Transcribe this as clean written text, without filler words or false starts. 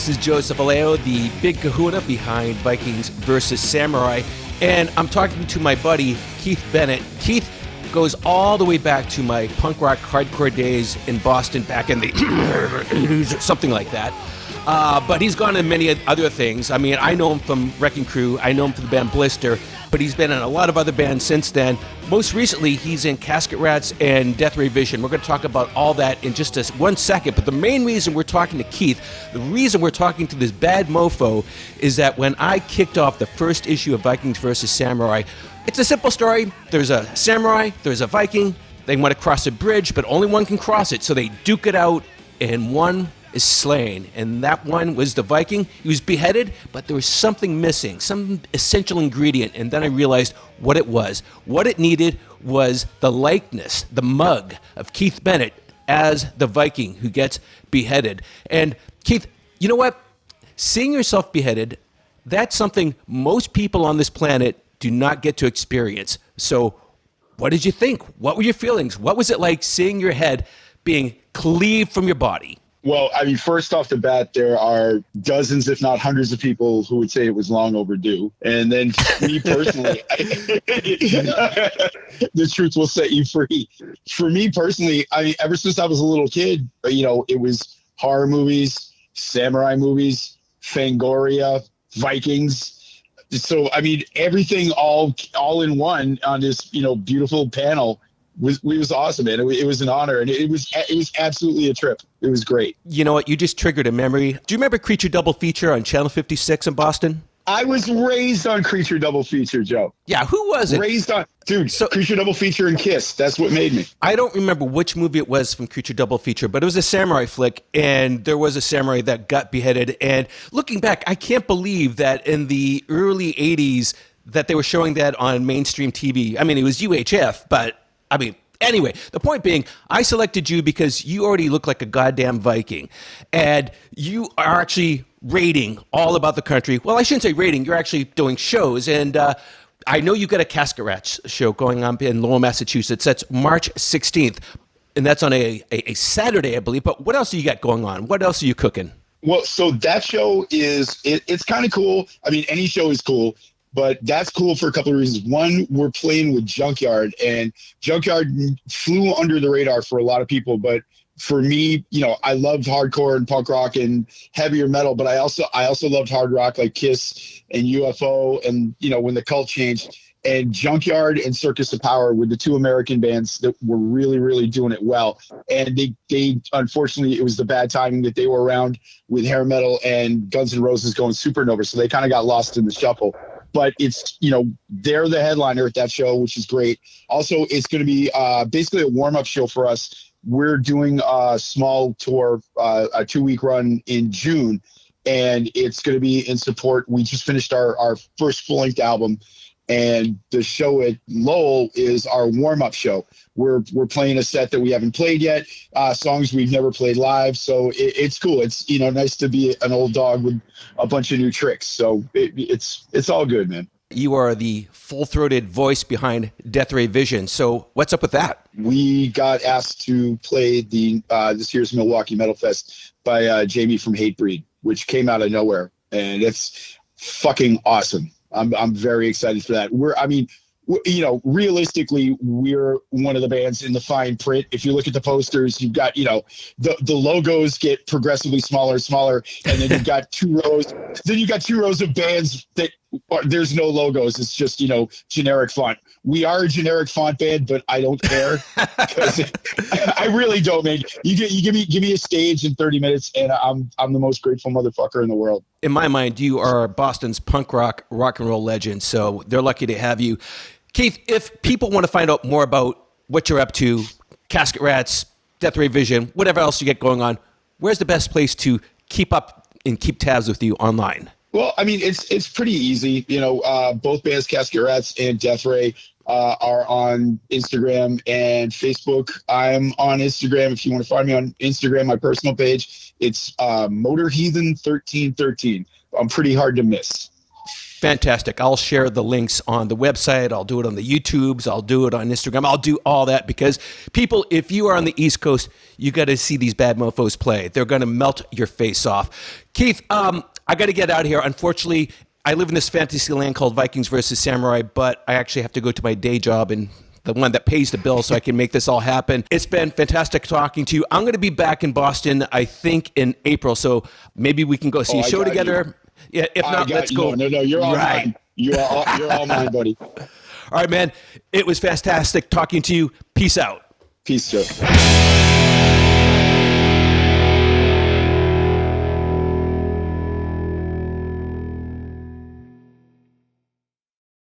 This is Joseph Aleo, the big kahuna behind Vikings versus Samurai, and I'm talking to my buddy, Keith Bennett. Keith goes all the way back to my punk rock hardcore days in Boston back in the 80s or something like that. But he's gone to many other things. I mean, I know him from Wrecking Crew. I know him from the band Blister, but he's been in a lot of other bands since then. Most recently, he's in Casket Rats and Death Ray Vision. We're going to talk about all that in just 1 second. But the main reason we're talking to Keith, the reason we're talking to this bad mofo, is that when I kicked off the first issue of Vikings versus Samurai, it's a simple story. There's a samurai, there's a Viking. They want to cross a bridge, but only one can cross it. So they duke it out, and one is slain, and that one was the Viking. He was beheaded, but there was something missing, some essential ingredient, and then I realized what it was. What it needed was the likeness, the mug of Keith Bennett as the Viking who gets beheaded. And Keith, you know what? Seeing yourself beheaded, that's something most people on this planet do not get to experience. So what did you think? What were your feelings? What was it like seeing your head being cleaved from your body? Well, I mean, first off the bat, there are dozens, if not hundreds of people who would say it was long overdue. And then me personally, the truth will set you free. For me personally, I mean, ever since I was a little kid, it was horror movies, samurai movies, Fangoria, Vikings. So, I mean, everything all in one on this, beautiful panel was awesome, man. It was an honor, and it was absolutely a trip. It was great. You know what? You just triggered a memory. Do you remember Creature Double Feature on Channel 56 in Boston? I was raised on Creature Double Feature, Joe. Yeah, who was it? Raised on, dude. So, Creature Double Feature and Kiss. That's what made me. I don't remember which movie it was from Creature Double Feature, but it was a samurai flick, and there was a samurai that got beheaded. And looking back, I can't believe that in the early 80s that they were showing that on mainstream TV. I mean, it was UHF, but anyway, the point being, I selected you because you already look like a goddamn Viking. And you are actually raiding all about the country. Well, I shouldn't say raiding. You're actually doing shows. And I know you got a Casket Rats show going on in Lowell, Massachusetts. That's March 16th. And that's on a Saturday, I believe. But what else do you got going on? What else are you cooking? Well, so that show it's kind of cool. I mean, any show is cool. But that's cool for a couple of reasons. One, we're playing with Junkyard, and Junkyard flew under the radar for a lot of people. But for me, I loved hardcore and punk rock and heavier metal, but I also loved hard rock like Kiss and UFO, and when the cult changed. And Junkyard and Circus of Power were the two American bands that were really, really doing it well. And they unfortunately, it was the bad timing that they were around with hair metal and Guns N' Roses going supernova, so they kind of got lost in the shuffle. But it's, they're the headliner at that show, which is great. Also, it's going to be basically a warm-up show for us. We're doing a small tour, a 2-week run in June, and it's going to be in support. We just finished our first full-length album, and the show at Lowell is our warm-up show. We're playing a set that we haven't played yet, songs we've never played live. So it's cool. It's nice to be an old dog with a bunch of new tricks. So it's all good, man. You are the full-throated voice behind Death Ray Vision. So what's up with that? We got asked to play this year's Milwaukee Metal Fest by Jamie from Hatebreed, which came out of nowhere, and it's fucking awesome. I'm very excited for that. Realistically, we're one of the bands in the fine print. If you look at the posters, you've got, the logos get progressively smaller and smaller. And then you've got two rows of bands that there's no logos. It's just, generic font. We are a generic font band, but I don't care. I really don't, man. You give me a stage in 30 minutes and I'm the most grateful motherfucker in the world. In my mind, you are Boston's punk rock and roll legend. So they're lucky to have you. Keith, if people want to find out more about what you're up to, Casket Rats, Death Ray Vision, whatever else you get going on, where's the best place to keep up and keep tabs with you online? Well, I mean, it's pretty easy. Both bands, Casket Rats and Death Ray, are on Instagram and Facebook. I'm on Instagram. If you want to find me on Instagram, my personal page, it's Motor Heathen 1313. I'm pretty hard to miss. Fantastic. I'll share the links on the website. I'll do it on the YouTubes. I'll do it on Instagram. I'll do all that because people, if you are on the East Coast, you got to see these bad mofos play. They're going to melt your face off. Keith, I got to get out of here. Unfortunately, I live in this fantasy land called Vikings versus Samurai, but I actually have to go to my day job and the one that pays the bill so I can make this all happen. It's been fantastic talking to you. I'm going to be back in Boston, I think, in April, so maybe we can go see a show together. Yeah, if not, let's go. No, you're all mine. You're all mine, buddy. All right, man. It was fantastic talking to you. Peace out. Peace, sir.